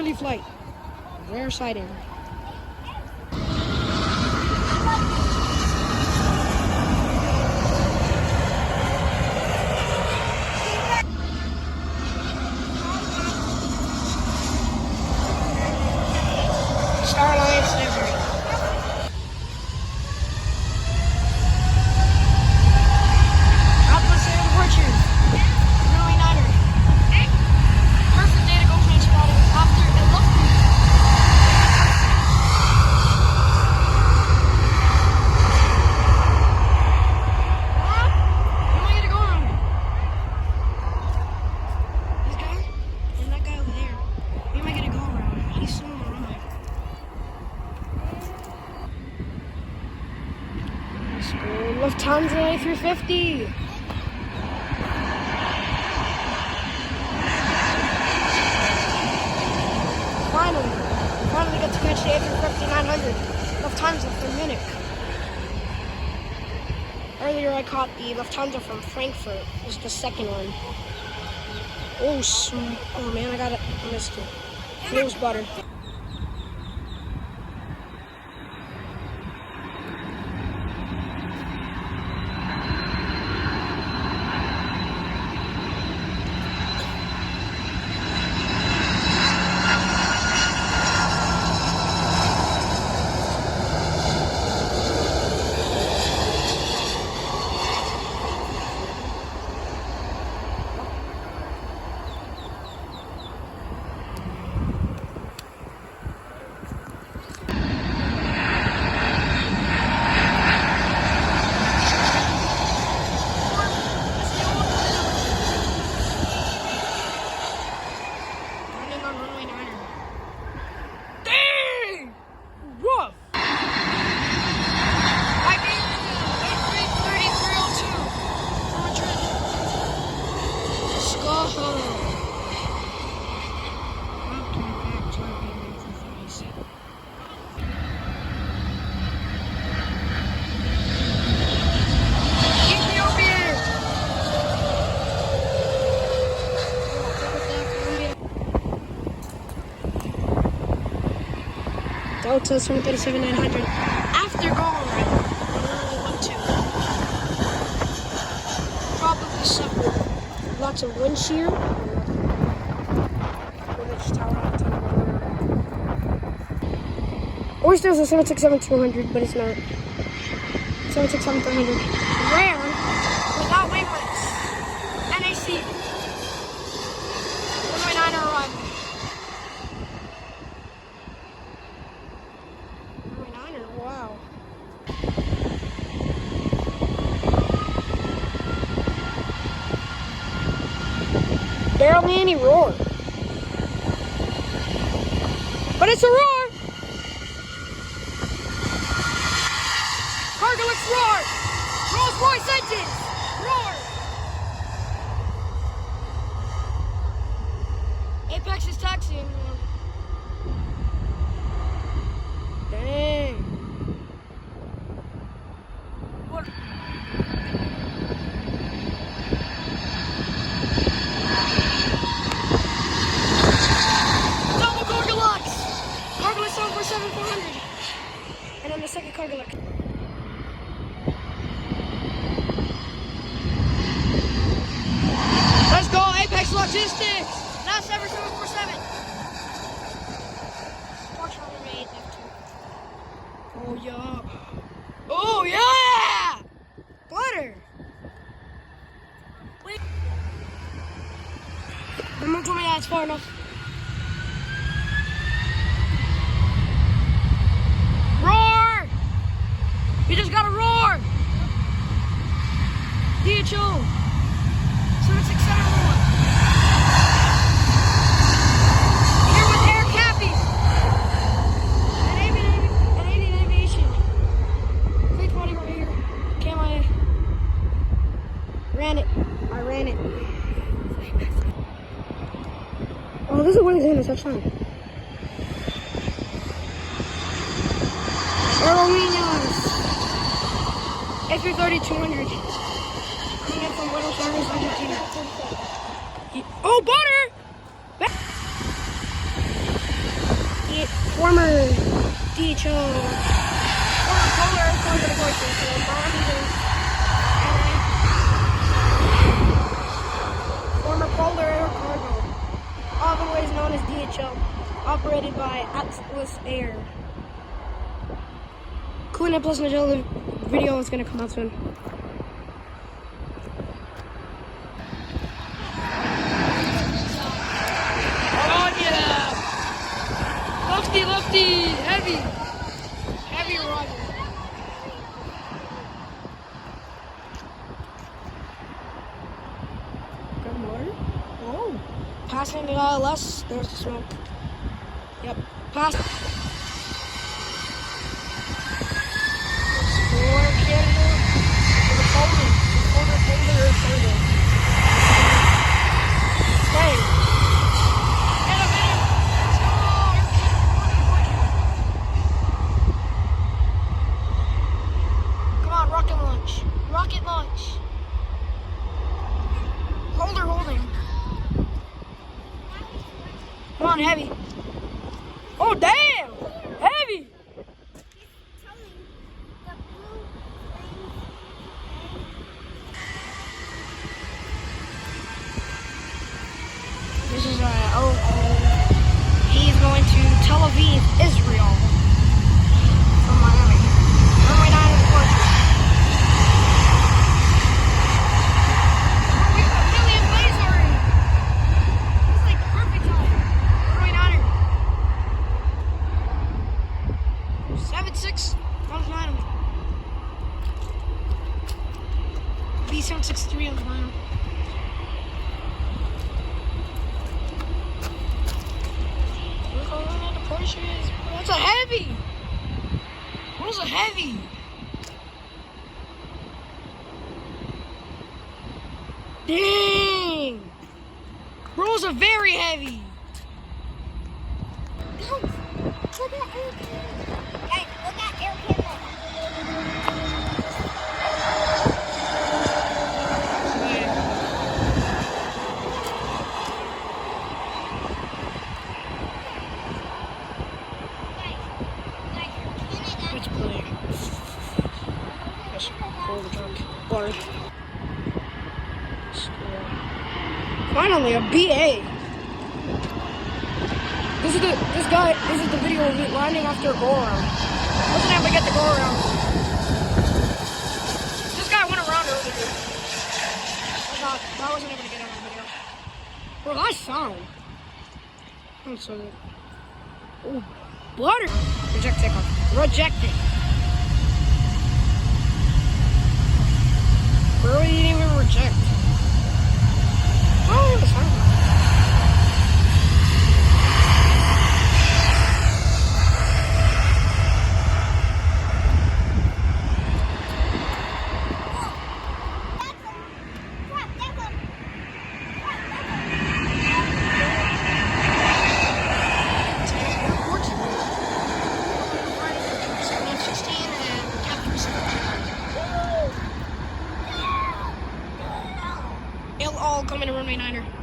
early flight. Rare sighting. Star Alliance never. Atlas Airport. Really Niner. Perfect day to go train spotting after it looked good. What am I gonna go on? This guy? And that guy over there. Who am I gonna go around? He's still on the runway. Let's go Lufthansa A350. Finally got to catch the A350-900 Lufthansa from Munich. Earlier I caught the Lufthansa from Frankfurt. It was the second one. Oh man, I missed it. It was butter. Delta 737-900 after going right, probably suffered lots of wind shear. Wish there was a 767-200, but it's not. 767-300. Rare, without wavelengths. NAC. 1.9 arrival. Wow. Barely any roar. But it's a roar! Cargolux roar! Rolls-Royce engines! Roar! Apex is taxiing. Dang. What? Double Cargolux! Cargolux over 7400. And then the second Cargolux. Let's go, Apex Logistics! Last ever 747. Oh yeah. Oh yeah! Butter! Wait. Remember told me that's far enough. Roar! You just gotta roar! DHO! 7671. Here with Air Cappy. And Avian Aviation. 320 right here. KMIA. Ran it. I ran it. Oh, this is what it's in. That's fine. Aerolíneas. A330-200. Coming in from Buenos Aires, Argentina. Oh, butter! former DHL, former Polar Air Cargo Corporation, so former Polar Air Cargo, otherwise known as DHL, operated by Atlas Air. Kuna Plus Nagella video is going to come out soon. Lefty, heavy Roger. Good morning. Oh, passing the ILS. There's the smoke. Yep, pass. Explore Canada. The Polar Air Cargo. Hey. Rocket launch. Holding. Come on, heavy. Oh, damn! Heavy! This is he's going to Tel Aviv, Israel. From Miami. Runway 9 is departure. B763 on the final. Look how long the Porsche is. That's a heavy! What is a heavy? Dang! Bro's a very heavy! Guys, look at Air Canada. Guys, look at Air Canada. Finally, a BA. This is the video of it landing after a go around. Wasn't able to get the go around. This guy went around earlier. I wasn't able to get on the video. Bro, that sound. That's so good. Oh, butter. Reject takeoff. Rejected. Bro, he didn't even reject. Oh, it was fine. It'll all come in a runway 9er.